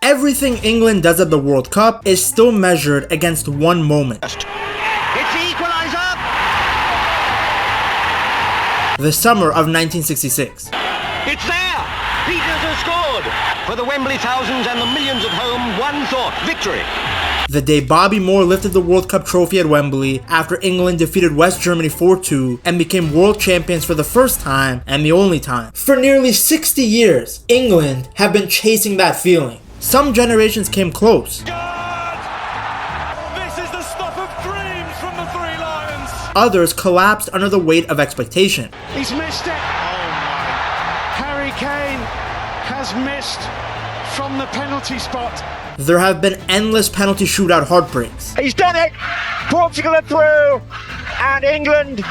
Everything England does at the World Cup is still measured against one moment. It's the equaliser! The summer of 1966. It's there! Peters has scored! For the Wembley thousands and the millions at home, one thought, victory! The day Bobby Moore lifted the World Cup trophy at Wembley after England defeated West Germany 4-2 and became world champions for the first time and the only time. For nearly 60 years, England have been chasing that feeling. Some generations came close. God! This is the stuff of dreams from the Three Lions! Others collapsed under the weight of expectation. He's missed it! Oh my. Harry Kane has missed from the penalty spot. There have been endless penalty shootout heartbreaks. He's done it! Portugal are through! And England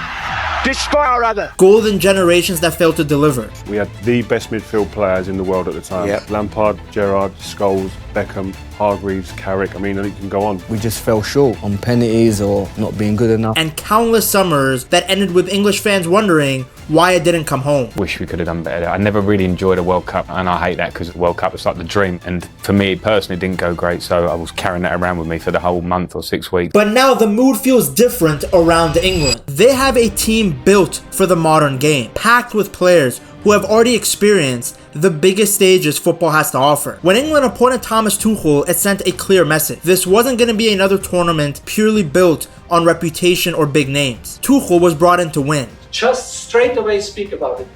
despair rather. Golden generations that failed to deliver. We had the best midfield players in the world at the time. Yep. Lampard, Gerrard, Scholes, Beckham, Hargreaves, Carrick. I mean, you can go on. We just fell short on penalties or not being good enough. And countless summers that ended with English fans wondering why it didn't come home. Wish we could have done better. I never really enjoyed a World Cup, and I hate that because the World Cup was like the dream. And for me, personally, it didn't go great, so I was carrying that around with me for the whole month or 6 weeks. But now the mood feels different around England. They have a team built for the modern game, packed with players who have already experienced the biggest stages football has to offer. When England appointed Thomas Tuchel, it sent a clear message. This wasn't going to be another tournament purely built on reputation or big names. Tuchel was brought in to win. Just straight away speak about it.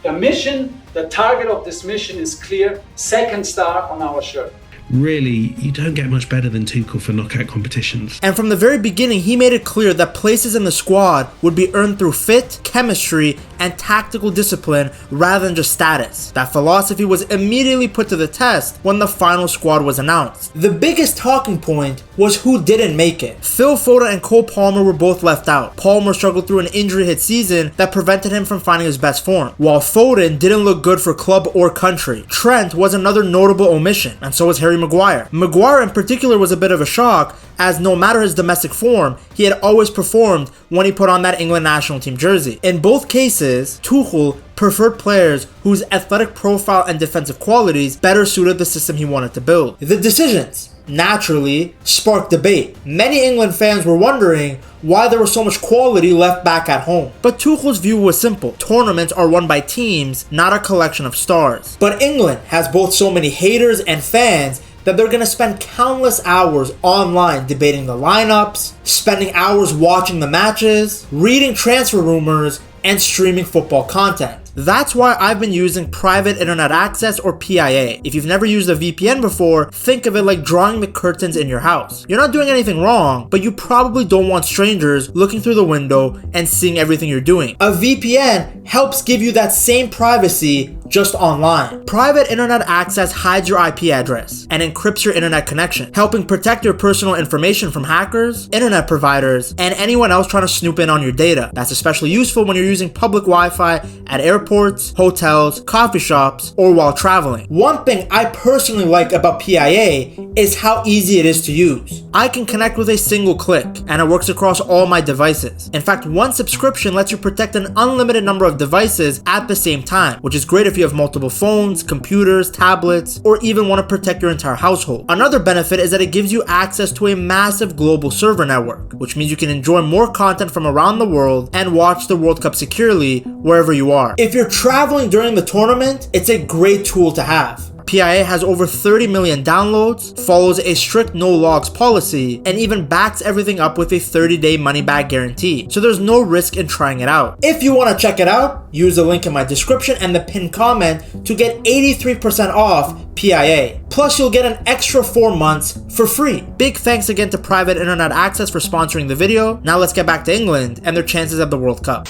The mission, the target of this mission is clear. Second star on our shirt. Really, you don't get much better than Tuchel for knockout competitions. And from the very beginning, he made it clear that places in the squad would be earned through fit, chemistry, and tactical discipline rather than just status. That philosophy was immediately put to the test when the final squad was announced. The biggest talking point was who didn't make it. Phil Foden and Cole Palmer were both left out. Palmer struggled through an injury-hit season that prevented him from finding his best form, while Foden didn't look good for club or country. Trent was another notable omission, and so was Harry Maguire. Maguire in particular was a bit of a shock, as no matter his domestic form, he had always performed when he put on that England national team jersey. In both cases, Tuchel preferred players whose athletic profile and defensive qualities better suited the system he wanted to build. The decisions, naturally, sparked debate. Many England fans were wondering why there was so much quality left back at home. But Tuchel's view was simple. Tournaments are won by teams, not a collection of stars. But England has both so many haters and fans that they're going to spend countless hours online debating the lineups, spending hours watching the matches, reading transfer rumors, and streaming football content. That's why I've been using private internet access, or PIA. If you've never used a VPN before, think of it like drawing the curtains in your house. You're not doing anything wrong, but you probably don't want strangers looking through the window and seeing everything you're doing. A VPN helps give you that same privacy just online. Private internet access hides your IP address and encrypts your internet connection, helping protect your personal information from hackers, internet providers, and anyone else trying to snoop in on your data. That's especially useful when you're using public Wi-Fi at airports, hotels, coffee shops, or while traveling. One thing I personally like about PIA is how easy it is to use. I can connect with a single click, and it works across all my devices. In fact, one subscription lets you protect an unlimited number of devices at the same time, which is great if you have multiple phones, computers, tablets, or even want to protect your entire household. Another benefit is that it gives you access to a massive global server network, which means you can enjoy more content from around the world and watch the World Cup securely wherever you are. If you're traveling during the tournament, it's a great tool to have. PIA has over 30 million downloads, follows a strict no logs policy, and even backs everything up with a 30-day money-back guarantee, so there's no risk in trying it out. If you want to check it out, use the link in my description and the pinned comment to get 83% off PIA. Plus, you'll get an extra 4 months for free. Big thanks again to Private Internet Access for sponsoring the video. Now let's get back to England and their chances at the World Cup.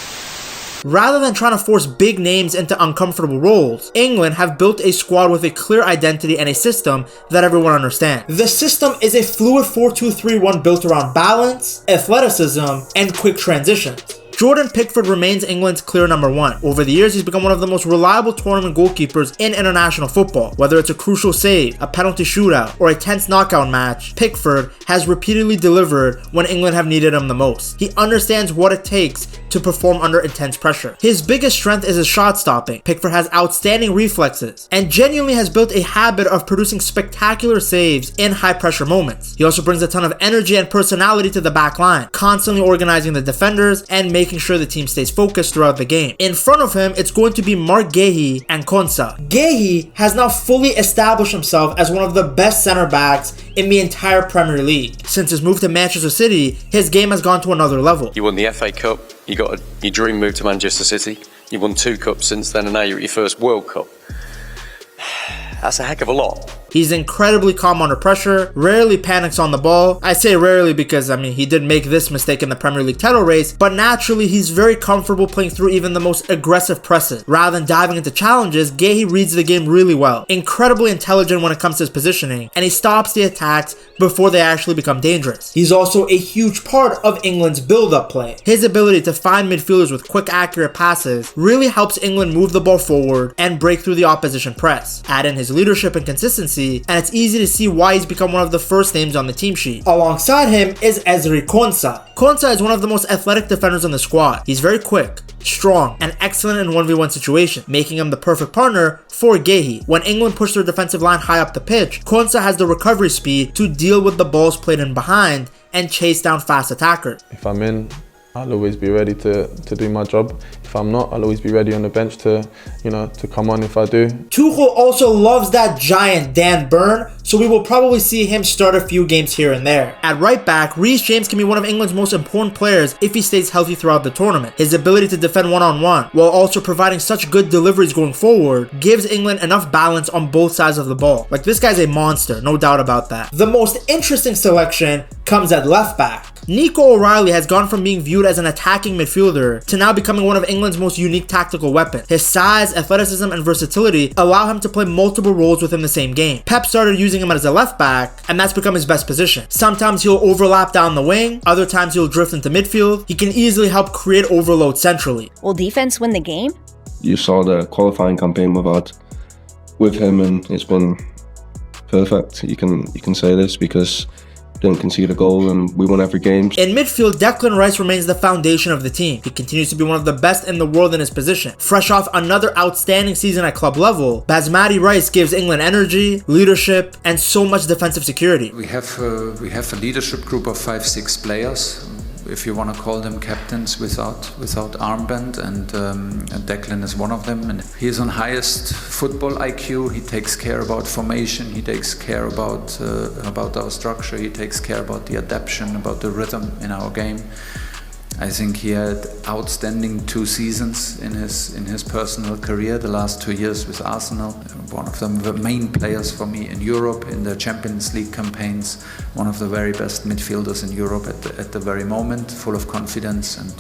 Rather than trying to force big names into uncomfortable roles, England have built a squad with a clear identity and a system that everyone understands. The system is a fluid 4-2-3-1 built around balance, athleticism, and quick transitions. Jordan Pickford remains England's clear number one. Over the years, he's become one of the most reliable tournament goalkeepers in international football. Whether it's a crucial save, a penalty shootout, or a tense knockout match, Pickford has repeatedly delivered when England have needed him the most. He understands what it takes to perform under intense pressure. His biggest strength is his shot stopping. Pickford has outstanding reflexes and genuinely has built a habit of producing spectacular saves in high pressure moments. He also brings a ton of energy and personality to the back line, constantly organizing the defenders and making sure the team stays focused throughout the game. In front of him, it's going to be Mark Guéhi and Konsa. Guéhi has now fully established himself as one of the best center backs in the entire Premier League. Since his move to Manchester City, his game has gone to another level. You won the FA Cup, you got your dream move to Manchester City, you won 2 cups since then, and now you're at your first World Cup. That's a heck of a lot. He's incredibly calm under pressure, rarely panics on the ball. I say rarely because, he did make this mistake in the Premier League title race, but naturally he's very comfortable playing through even the most aggressive presses. Rather than diving into challenges, Guéhi reads the game really well. Incredibly intelligent when it comes to his positioning, and he stops the attacks before they actually become dangerous. He's also a huge part of England's build-up play. His ability to find midfielders with quick, accurate passes really helps England move the ball forward and break through the opposition press. Add in his leadership and consistency, and it's easy to see why he's become one of the first names on the team sheet. Alongside him is Ezri Konsa. Konsa is one of the most athletic defenders on the squad. He's very quick, strong, and excellent in 1v1 situations, making him the perfect partner for Guéhi. When England push their defensive line high up the pitch, Konsa has the recovery speed to deal with the balls played in behind and chase down fast attackers. If I'm in, I'll always be ready to do my job. If I'm not, I'll always be ready on the bench to come on if I do. Tuchel also loves that giant Dan Burn, so we will probably see him start a few games here and there. At right back, Reece James can be one of England's most important players if he stays healthy throughout the tournament. His ability to defend one-on-one, while also providing such good deliveries going forward, gives England enough balance on both sides of the ball. This guy's a monster, no doubt about that. The most interesting selection comes at left back. Nico O'Reilly has gone from being viewed as an attacking midfielder to now becoming one of England's most unique tactical weapons. His size, athleticism, and versatility allow him to play multiple roles within the same game. Pep started using him as a left back, and that's become his best position. Sometimes he'll overlap down the wing, other times he'll drift into midfield. He can easily help create overload centrally. Will defense win the game? You saw the qualifying campaign we've had with him, and it's been perfect. You can say this because didn't concede a goal and we won every game. In midfield, Declan Rice remains the foundation of the team. He continues to be one of the best in the world in his position. Fresh off another outstanding season at club level, Basmati Rice gives England energy, leadership, and so much defensive security. We have a leadership group of 5-6 players, if you want to call them captains without armband, and Declan is one of them. And he's on highest football IQ. He takes care about formation. He takes care about our structure. He takes care about the adaptation, about the rhythm in our game. I think he had outstanding 2 seasons in his personal career, the last 2 years with Arsenal. One of them, the main players for me in Europe in the Champions League campaigns. One of the very best midfielders in Europe at the very moment, full of confidence, and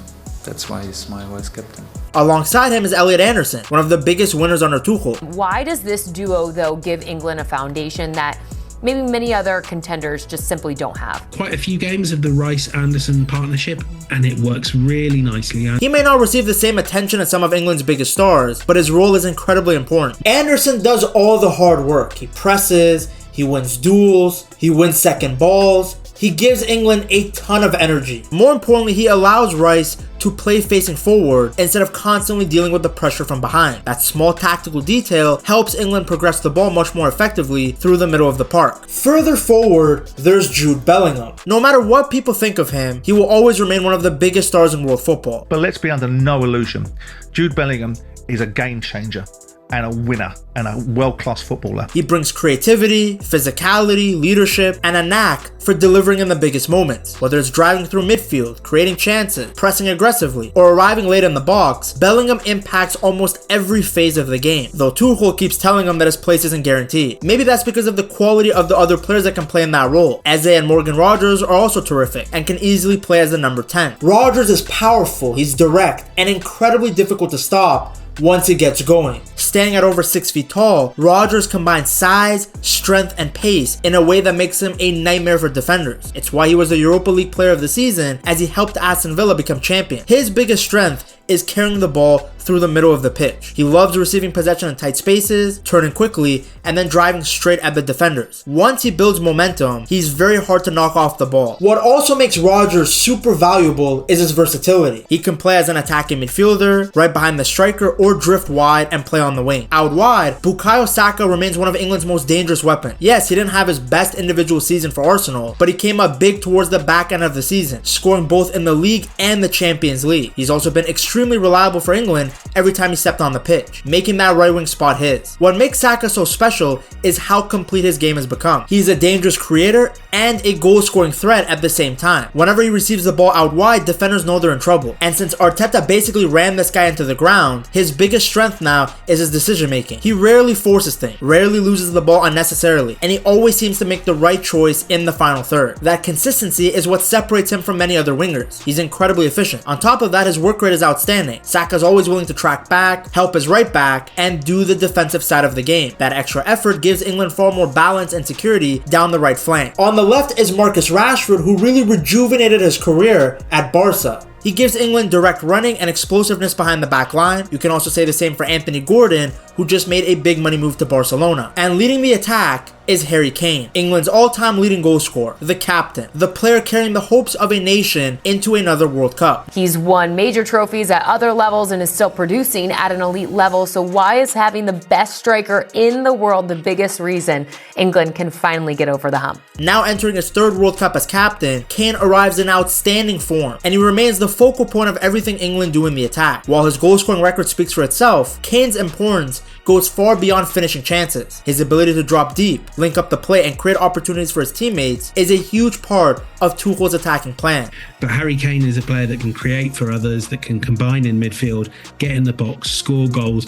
that's why he's my vice captain. Alongside him is Elliot Anderson, one of the biggest winners under Tuchel. Why does this duo, though, give England a foundation that maybe many other contenders just simply don't have? Quite a few games of the Rice-Anderson partnership, and it works really nicely. He may not receive the same attention as some of England's biggest stars, but his role is incredibly important. Anderson does all the hard work. He presses, he wins duels, he wins second balls. He gives England a ton of energy. More importantly, he allows Rice to play facing forward instead of constantly dealing with the pressure from behind. That small tactical detail helps England progress the ball much more effectively through the middle of the park. Further forward, there's Jude Bellingham. No matter what people think of him, he will always remain one of the biggest stars in world football. But let's be under no illusion. Jude Bellingham is a game changer and a winner and a world-class footballer. He brings creativity, physicality, leadership, and a knack for delivering in the biggest moments. Whether it's driving through midfield, creating chances, pressing aggressively, or arriving late in the box, Bellingham impacts almost every phase of the game, though Tuchel keeps telling him that his place isn't guaranteed. Maybe that's because of the quality of the other players that can play in that role. Eze and Morgan Rogers are also terrific and can easily play as the number 10. Rogers is powerful, he's direct, and incredibly difficult to stop, once he gets going. Standing at over 6 feet tall, Rodgers combines size, strength, and pace in a way that makes him a nightmare for defenders. It's why he was the Europa League Player of the Season, as he helped Aston Villa become champion. His biggest strength is carrying the ball through the middle of the pitch. He loves receiving possession in tight spaces, turning quickly, and then driving straight at the defenders. Once he builds momentum, he's very hard to knock off the ball. What also makes Rodgers super valuable is his versatility. He can play as an attacking midfielder, right behind the striker, or drift wide and play on the wing. Out wide, Bukayo Saka remains one of England's most dangerous weapons. Yes, he didn't have his best individual season for Arsenal, but he came up big towards the back end of the season, scoring both in the league and the Champions League. He's also been extremely reliable for England every time he stepped on the pitch, making that right wing spot his. What makes Saka so special is how complete his game has become. He's a dangerous creator and a goal scoring threat at the same time. Whenever he receives the ball out wide, defenders know they're in trouble. And since Arteta basically ran this guy into the ground, his biggest strength now is his decision making. He rarely forces things, rarely loses the ball unnecessarily, and he always seems to make the right choice in the final third. That consistency is what separates him from many other wingers. He's incredibly efficient. On top of that, his work rate is outstanding. Saka's always willing to track back, help his right back, and do the defensive side of the game. That extra effort gives England far more balance and security down the right flank. On the left is Marcus Rashford, who really rejuvenated his career at Barca. He gives England direct running and explosiveness behind the back line. You can also say the same for Anthony Gordon, who just made a big money move to Barcelona. And leading the attack is Harry Kane, England's all-time leading goal scorer, the captain, the player carrying the hopes of a nation into another World Cup. He's won major trophies at other levels and is still producing at an elite level, so why is having the best striker in the world the biggest reason England can finally get over the hump? Now entering his third World Cup as captain, Kane arrives in outstanding form, and he remains the focal point of everything England do in the attack. While his goal-scoring record speaks for itself, Kane's importance goes far beyond finishing chances. His ability to drop deep, link up the play, and create opportunities for his teammates is a huge part of Tuchel's attacking plan. But Harry Kane is a player that can create for others, that can combine in midfield, get in the box, score goals.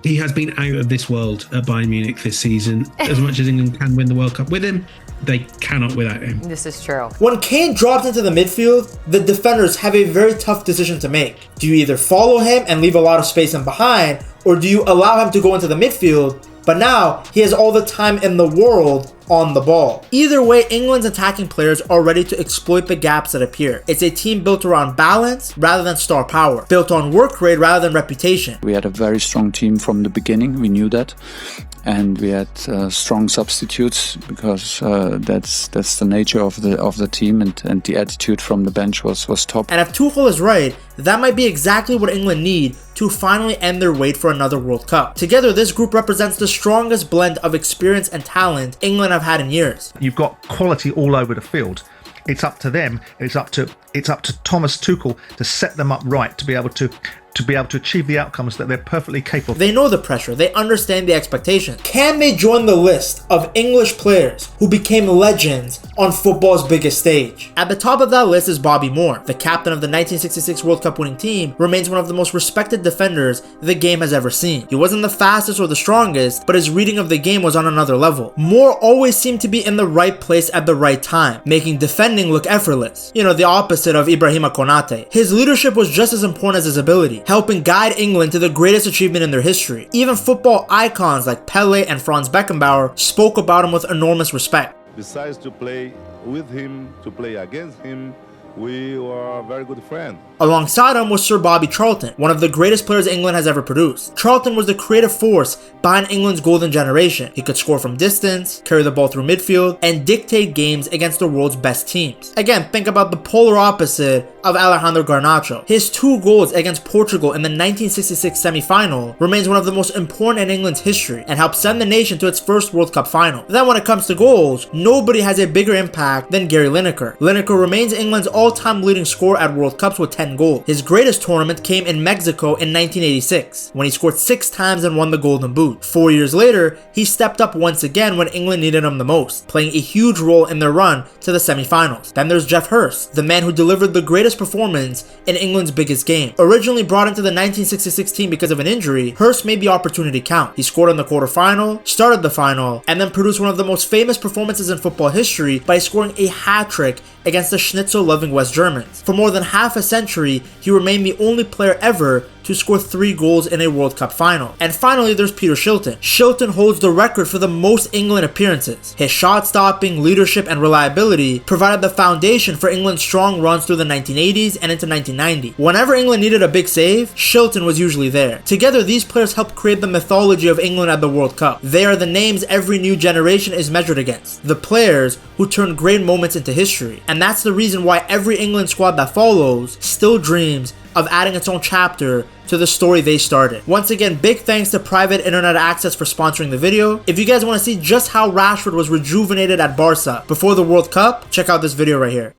He has been out of this world at Bayern Munich this season. As much as England can win the World Cup with him, they cannot without him. This is true. When Kane drops into the midfield, the defenders have a very tough decision to make. Do you either follow him and leave a lot of space in behind, or do you allow him to go into the midfield, but now he has all the time in the world on the ball? Either way, England's attacking players are ready to exploit the gaps that appear. It's a team built around balance rather than star power, built on work rate rather than reputation. We had a very strong team from the beginning, we knew that. And we had strong substitutes because that's the nature of the team, and the attitude from the bench was top. And if Tuchel is right, that might be exactly what England need to finally end their wait for another World Cup. Together, this group represents the strongest blend of experience and talent England have had in years. You've got quality all over the field. It's up to them. It's up to Thomas Tuchel to set them up right to be able to achieve the outcomes that they're perfectly capable of. They know the pressure, they understand the expectations. Can they join the list of English players who became legends on football's biggest stage? At the top of that list is Bobby Moore. The captain of the 1966 World Cup winning team remains one of the most respected defenders the game has ever seen. He wasn't the fastest or the strongest, but his reading of the game was on another level. Moore always seemed to be in the right place at the right time, making defending look effortless. You know, the opposite of Ibrahima Konate. His leadership was just as important as his ability, helping guide England to the greatest achievement in their history. Even football icons like Pele and Franz Beckenbauer spoke about him with enormous respect. Besides to play with him, to play against him, we were very good friends. Alongside him was Sir Bobby Charlton, one of the greatest players England has ever produced. Charlton was the creative force behind England's golden generation. He could score from distance, carry the ball through midfield, and dictate games against the world's best teams. Again, think about the polar opposite of Alejandro Garnacho. His 2 goals against Portugal in the 1966 semi-final remains one of the most important in England's history and helped send the nation to its first World Cup final. Then when it comes to goals, nobody has a bigger impact than Gary Lineker. Lineker remains England's all-time leading scorer at World Cups with 10 goals. His greatest tournament came in Mexico in 1986, when he scored 6 times and won the Golden Boot. 4 years later, he stepped up once again when England needed him the most, playing a huge role in their run to the semi-finals. Then there's Geoff Hurst, the man who delivered the greatest performance in England's biggest game. Originally brought into the 1966 team because of an injury, Hurst made the opportunity count. He scored in the quarterfinal, started the final, and then produced one of the most famous performances in football history by scoring a hat-trick against the schnitzel-loving West Germans. For more than half a century, he remained the only player ever to to score 3 goals in a World Cup final. And finally, there's Peter Shilton. Shilton holds the record for the most England appearances. His shot stopping, leadership, and reliability provided the foundation for England's strong runs through the 1980s and into 1990. Whenever England needed a big save, Shilton was usually there. Together, these players helped create the mythology of England at the World Cup. They are the names every new generation is measured against. The players who turned great moments into history. And that's the reason why every England squad that follows still dreams of adding its own chapter to the story they started. Once again, big thanks to Private Internet Access for sponsoring the video. If you guys want to see just how Rashford was rejuvenated at Barca before the World Cup, check out this video right here.